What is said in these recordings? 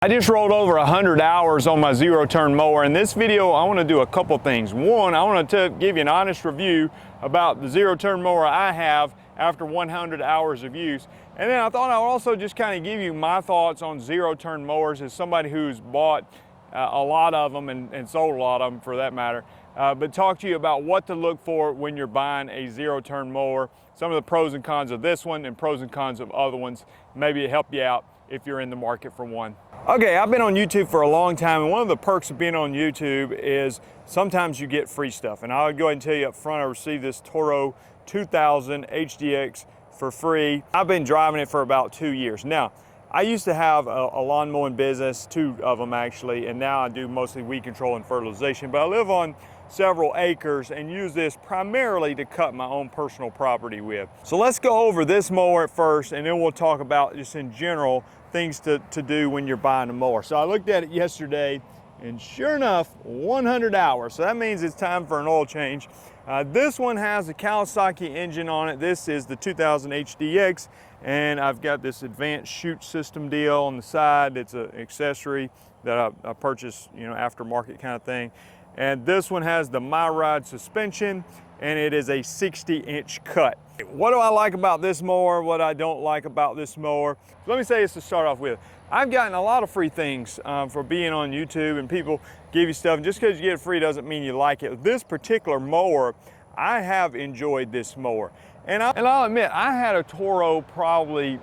I just rolled over 100 hours on my zero-turn mower. In this video, I want to do a couple things. One, I want to give you an honest review about the zero-turn mower I have after 100 hours of use. And then I thought I would also just kind of give you my thoughts on zero-turn mowers as somebody who's bought a lot of them and sold a lot of them for that matter. But talk to you about what to look for when you're buying a zero-turn mower, some of the pros and cons of this one and pros and cons of other ones. Maybe it help you out if you're in the market for one. Okay, I've been on YouTube for a long time, and one of the perks of being on YouTube is sometimes you get free stuff. And I'll go ahead and tell you up front, I received this Toro 2000 HDX for free. I've been driving it for about 2 years. Now, I used to have a lawn mowing business, 2 of them actually, and now I do mostly weed control and fertilization, but I live on several acres and use this primarily to cut my own personal property with. So let's go over this mower at first, and then we'll talk about just in general things to do when you're buying a mower. So I looked at it yesterday, and sure enough, 100 hours. So that means it's time for an oil change. This one has a Kawasaki engine on it. This is the 2000 HDX, and I've got this advanced chute system deal on the side. It's an accessory that I purchased, you know, aftermarket kind of thing. And this one has the Mower suspension, and it is a 60-inch cut. What do I like about this mower? What I don't like about this mower? So let me say this to start off with. I've gotten a lot of free things for being on YouTube, and people give you stuff. And just because you get it free doesn't mean you like it. This particular mower, I have enjoyed this mower. And I'll admit, I had a Toro probably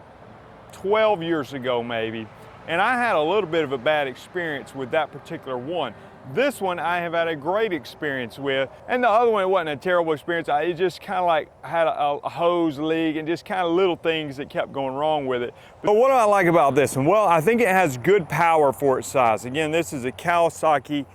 12 years ago maybe, and I had a little bit of a bad experience with that particular one. This one I have had a great experience with, and the other one, it wasn't a terrible experience. It just kind of like had a hose leak and just kind of little things that kept going wrong with it. But what do I like about this one? Well, I think it has good power for its size. Again, this is a Kawasaki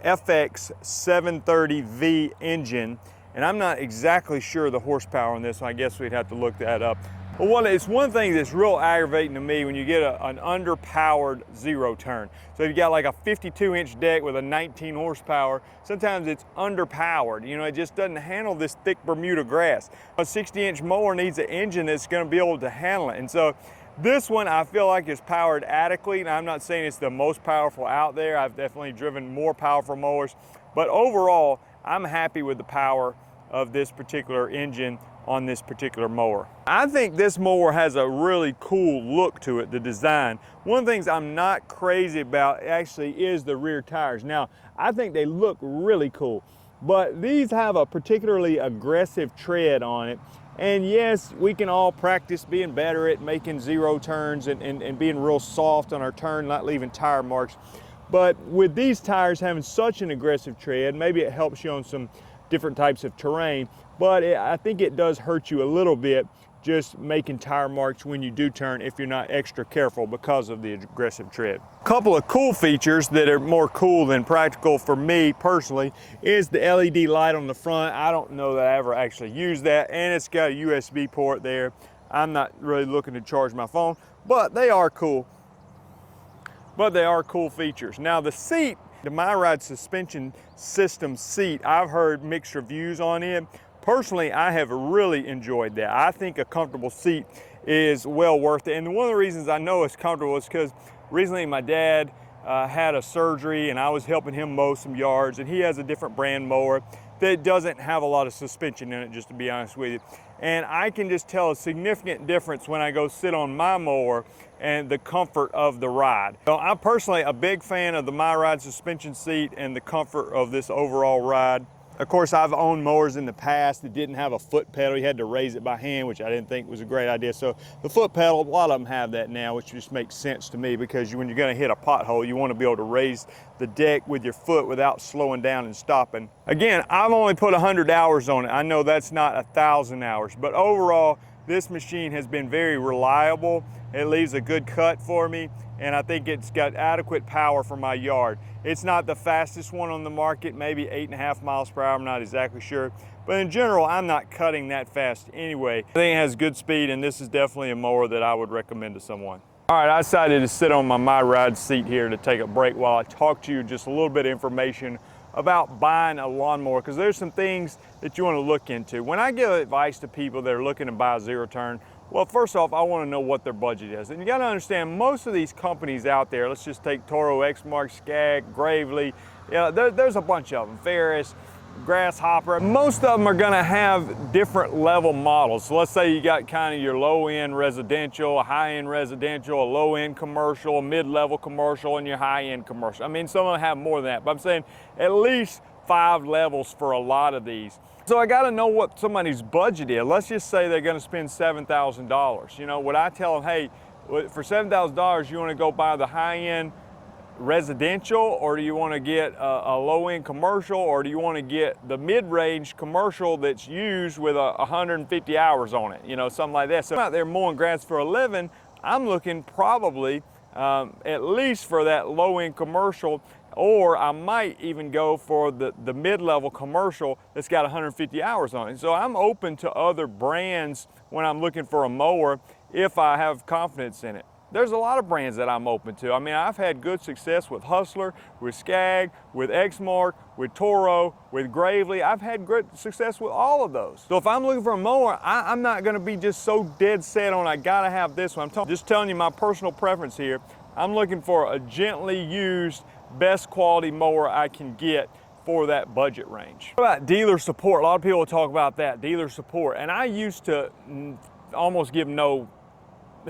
FX 730V engine, and I'm not exactly sure the horsepower on this one. I guess we'd have to look that up. But it's one thing that's real aggravating to me when you get an underpowered zero turn. So if you got like a 52-inch deck with a 19 horsepower, sometimes it's underpowered. You know, it just doesn't handle this thick Bermuda grass. A 60-inch mower needs an engine that's going to be able to handle it. And so this one I feel like is powered adequately. And I'm not saying it's the most powerful out there. I've definitely driven more powerful mowers. But overall, I'm happy with the power of this particular engine on this particular mower. I think this mower has a really cool look to it, the design. One of the things I'm not crazy about actually is the rear tires. Now, I think they look really cool, but these have a particularly aggressive tread on it. And yes, we can all practice being better at making zero turns and being real soft on our turn, not leaving tire marks. But with these tires having such an aggressive tread, maybe it helps you on some different types of terrain, but I think it does hurt you a little bit just making tire marks when you do turn if you're not extra careful because of the aggressive tread. A couple of cool features that are more cool than practical for me personally is the LED light on the front. I don't know that I ever actually used that, and it's got a USB port there. I'm not really looking to charge my phone, but they are cool. But they are cool features. Now the seat, the Mower suspension system seat, I've heard mixed reviews on it. Personally, I have really enjoyed that. I think a comfortable seat is well worth it. And one of the reasons I know it's comfortable is because recently my dad had a surgery and I was helping him mow some yards, and he has a different brand mower that doesn't have a lot of suspension in it, just to be honest with you. And I can just tell a significant difference when I go sit on my mower and the comfort of the ride. So I'm personally a big fan of the Mower suspension seat and the comfort of this overall ride. Of course, I've owned mowers in the past that didn't have a foot pedal. You had to raise it by hand, which I didn't think was a great idea. So the foot pedal, a lot of them have that now, which just makes sense to me because when you're gonna hit a pothole, you wanna be able to raise the deck with your foot without slowing down and stopping. Again, I've only put 100 hours on it. I know that's not 1,000 hours, but overall, this machine has been very reliable. It leaves a good cut for me, and I think it's got adequate power for my yard. It's not the fastest one on the market, maybe 8.5 miles per hour, I'm not exactly sure. But in general, I'm not cutting that fast anyway. I think it has good speed, and this is definitely a mower that I would recommend to someone. All right, I decided to sit on my ride seat here to take a break while I talk to you just a little bit of information about buying a lawnmower, because there's some things that you want to look into. When I give advice to people that are looking to buy a zero turn, Well, first off, I want to know what their budget is. And you got to understand, most of these companies out there, let's just take Toro, Exmark, Skag, Gravely, there's a bunch of them, Ferris, Grasshopper. Most of them are going to have different level models. So let's say you got kind of your low-end residential, a high-end residential, a low-end commercial, a mid-level commercial, and your high-end commercial. I mean, some of them have more than that, but I'm saying at least 5 levels for a lot of these. So I got to know what somebody's budget is. Let's just say they're going to spend $7,000. You know, would I tell them, hey, for $7,000, you want to go buy the high-end residential, or do you want to get a low-end commercial, or do you want to get the mid-range commercial that's used with 150 hours on it, you know, something like that. So I'm out there mowing grass for a living, I'm looking probably at least for that low-end commercial, or I might even go for the mid-level commercial that's got 150 hours on it. So I'm open to other brands when I'm looking for a mower if I have confidence in it. There's a lot of brands that I'm open to. I mean, I've had good success with Hustler, with Skag, with Exmark, with Toro, with Gravely. I've had great success with all of those. So if I'm looking for a mower, I'm not gonna be just so dead set on I gotta have this one. I'm just telling you my personal preference here. I'm looking for a gently used, best quality mower I can get for that budget range. What about dealer support? A lot of people talk about that, dealer support. And I used to almost give no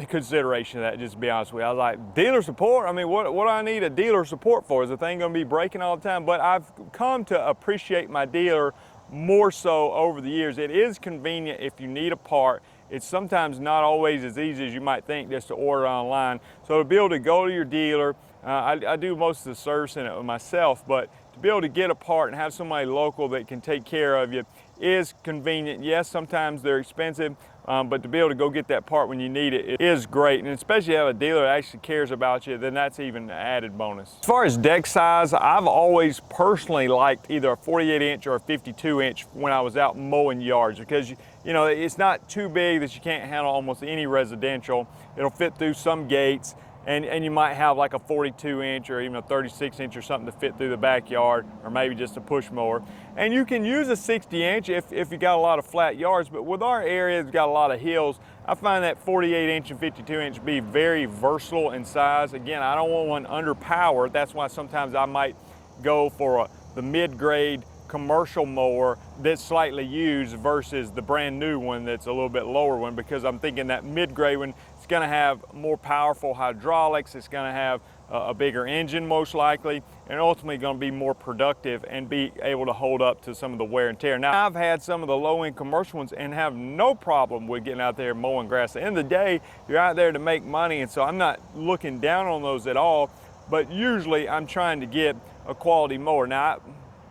consideration of that, just to be honest with you. I was like, dealer support? I mean, what do I need a dealer support for? Is the thing gonna be breaking all the time? But I've come to appreciate my dealer more so over the years. It is convenient if you need a part. It's sometimes not always as easy as you might think just to order online. So to be able to go to your dealer, I do most of the servicing it myself, but to be able to get a part and have somebody local that can take care of you is convenient. Yes, sometimes they're expensive, but to be able to go get that part when you need it, it is great. And especially if you have a dealer that actually cares about you, then that's even an added bonus. As far as deck size, I've always personally liked either a 48-inch or a 52-inch when I was out mowing yards, because you know, it's not too big that you can't handle almost any residential. It'll fit through some gates. And you might have like a 42-inch or even a 36-inch or something to fit through the backyard, or maybe just a push mower. And you can use a 60-inch if you got a lot of flat yards, but with our area, it's got a lot of hills. I find that 48-inch and 52-inch be very versatile in size. Again, I don't want one underpowered. That's why sometimes I might go for the mid-grade commercial mower that's slightly used versus the brand new one that's a little bit lower one, because I'm thinking that mid-grade one is going to have more powerful hydraulics, it's going to have a bigger engine most likely, and ultimately going to be more productive and be able to hold up to some of the wear and tear. Now, I've had some of the low-end commercial ones and have no problem with getting out there mowing grass. At the end of the day, you're out there to make money, and so I'm not looking down on those at all, but usually I'm trying to get a quality mower. Now,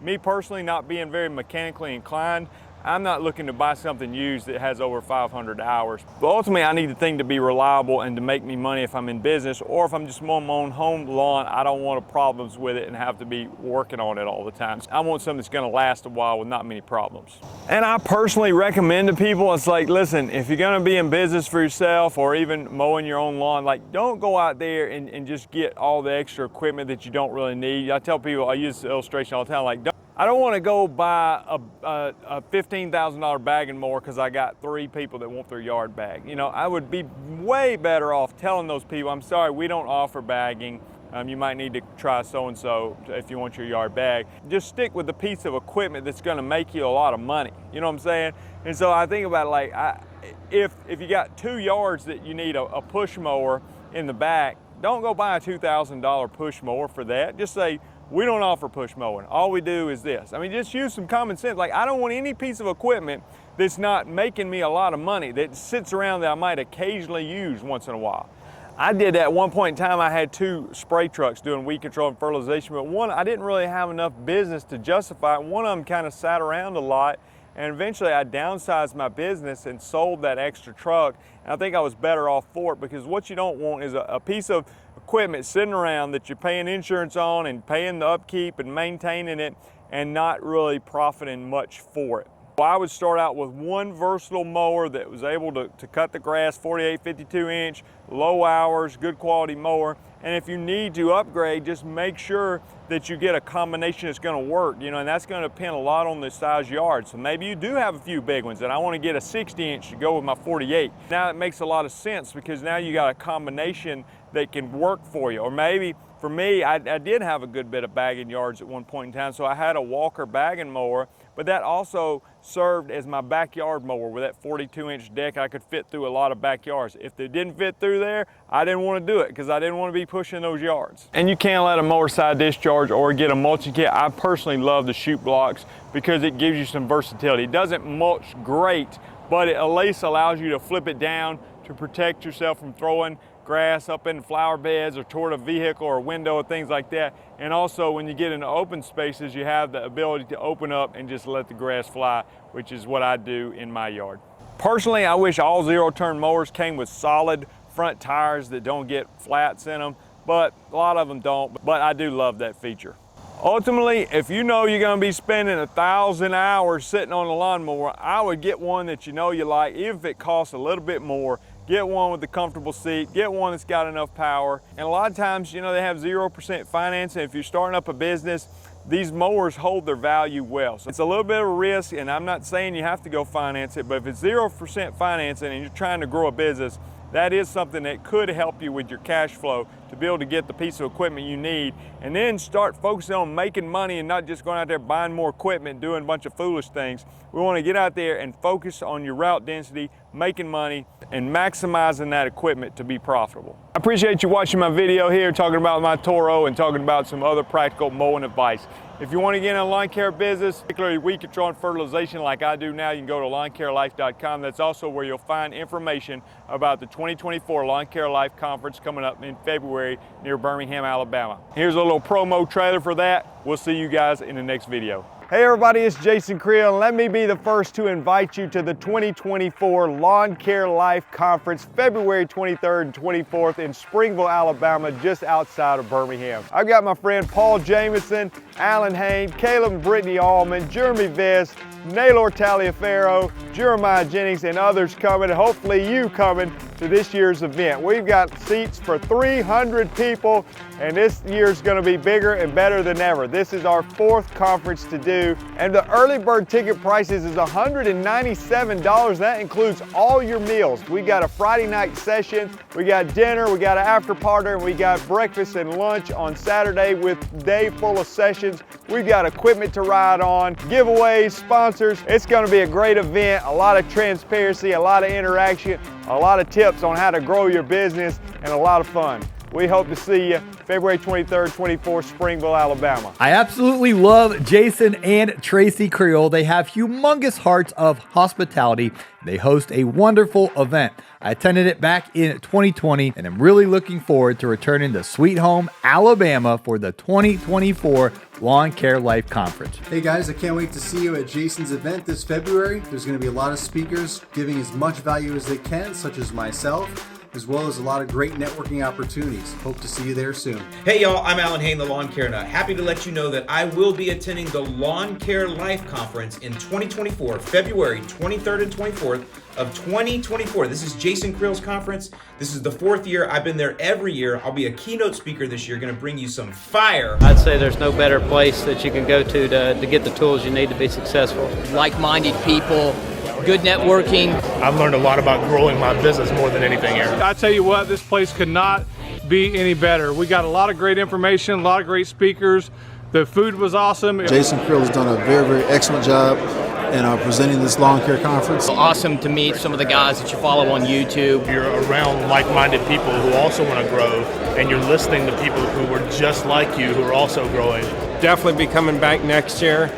me personally, not being very mechanically inclined, I'm not looking to buy something used that has over 500 hours. But ultimately, I need the thing to be reliable and to make me money if I'm in business, or if I'm just mowing my own home lawn, I don't want problems with it and have to be working on it all the time. I want something that's gonna last a while with not many problems. And I personally recommend to people, it's like, listen, if you're gonna be in business for yourself or even mowing your own lawn, like, don't go out there and just get all the extra equipment that you don't really need. I tell people, I use this illustration all the time, like, I don't want to go buy a $15,000 bagging mower because I got 3 people that want their yard bagged. You know, I would be way better off telling those people, I'm sorry, we don't offer bagging. You might need to try so-and-so if you want your yard bagged. Just stick with the piece of equipment that's going to make you a lot of money. You know what I'm saying? And so I think about it like, if you got 2 yards that you need a push mower in the back, don't go buy a $2,000 push mower for that. Just say, we don't offer push mowing. All we do is this. I mean, just use some common sense. Like, I don't want any piece of equipment that's not making me a lot of money, that sits around that I might occasionally use once in a while. I did that at one point in time. I had 2 spray trucks doing weed control and fertilization, but one, I didn't really have enough business to justify it. One of them kind of sat around a lot, and eventually I downsized my business and sold that extra truck. And I think I was better off for it, because what you don't want is a piece of equipment sitting around that you're paying insurance on and paying the upkeep and maintaining it and not really profiting much for it. I would start out with one versatile mower that was able to cut the grass, 48, 52 inch, low hours, good quality mower. And if you need to upgrade, just make sure that you get a combination that's gonna work, you know, and that's gonna depend a lot on the size yard. So maybe you do have a few big ones and I wanna get a 60 inch to go with my 48. Now it makes a lot of sense because now you got a combination that can work for you. Or maybe for me, I did have a good bit of bagging yards at one point in time, so I had a Walker bagging mower, but that also served as my backyard mower. With that 42 inch deck, I could fit through a lot of backyards. If they didn't fit through there, I didn't want to do it because I didn't want to be pushing those yards. And you can let a mower side discharge or get a mulching kit. I personally love the chute blocks because it gives you some versatility. It doesn't mulch great, but it at least allows you to flip it down to protect yourself from throwing grass up in flower beds or toward a vehicle or a window or things like that. And also when you get into open spaces, you have the ability to open up and just let the grass fly, which is what I do in my yard. Personally, I wish all zero-turn mowers came with solid front tires that don't get flats in them, but a lot of them don't, but I do love that feature. Ultimately, if you know you're gonna be spending 1,000 hours sitting on a lawnmower, I would get one that you know you like, even if it costs a little bit more. Get one with a comfortable seat, get one that's got enough power. And a lot of times, you know, they have 0% financing. If you're starting up a business, these mowers hold their value well. So it's a little bit of a risk, and I'm not saying you have to go finance it, but if it's 0% financing and you're trying to grow a business, that is something that could help you with your cash flow to be able to get the piece of equipment you need, and then start focusing on making money and not just going out there buying more equipment, doing a bunch of foolish things. We want to get out there and focus on your route density, making money, and maximizing that equipment to be profitable. I appreciate you watching my video here, talking about my Toro and talking about some other practical mowing advice. If you want to get in a lawn care business, particularly weed control and fertilization like I do now, you can go to lawncarelife.com. That's also where you'll find information about the 2024 Lawn Care Life Conference coming up in February near Birmingham, Alabama. Here's a little promo trailer for that. We'll see you guys in the next video. Hey everybody, it's Jason Creel, and let me be the first to invite you to the 2024 Lawn Care Life Conference, February 23rd and 24th in Springville, Alabama, just outside of Birmingham. I've got my friend Paul Jamison, Alan Hain, Caleb and Brittany Allman, Jeremy Vest, Naylor Taliaferro, Jeremiah Jennings, and others coming, and hopefully you coming to this year's event. We've got seats for 300 people, and this year's going to be bigger and better than ever. This is our 4th conference to do, and the early bird ticket prices is $197. That includes all your meals. We got a Friday night session, we got dinner, we got an after party, and we got breakfast and lunch on Saturday with a day full of sessions. We've got equipment to ride on, giveaways, sponsors. It's going to be a great event, a lot of transparency, a lot of interaction, a lot of tips on how to grow your business, and a lot of fun. We hope to see you February 23rd, 24th, Springville, Alabama. I absolutely love Jason and Tracy Creel. They have humongous hearts of hospitality. They host a wonderful event. I attended it back in 2020, and I'm really looking forward to returning to Sweet Home, Alabama for the 2024 Lawn Care Life Conference. Hey guys, I can't wait to see you at Jason's event this February. There's going to be a lot of speakers giving as much value as they can, such as myself, as well as a lot of great networking opportunities. Hope to see you there soon. Hey y'all, I'm Alan Hain, the Lawn Care Nut. Happy to let you know that I will be attending the Lawn Care Life Conference in 2024, February 23rd and 24th of 2024. This is Jason Creel's conference. This is the 4th year. I've been there every year. I'll be a keynote speaker this year, going to bring you some fire. I'd say there's no better place that you can go to get the tools you need to be successful. Like-minded people, good networking. I've learned a lot about growing my business more than anything here. I tell you what, this place could not be any better. We got a lot of great information, a lot of great speakers. The food was awesome. Jason Creel has done a very, very excellent job in presenting this lawn care conference. Awesome to meet some of the guys that you follow on YouTube. You're around like-minded people who also want to grow, and you're listening to people who were just like you who are also growing. Definitely be coming back next year.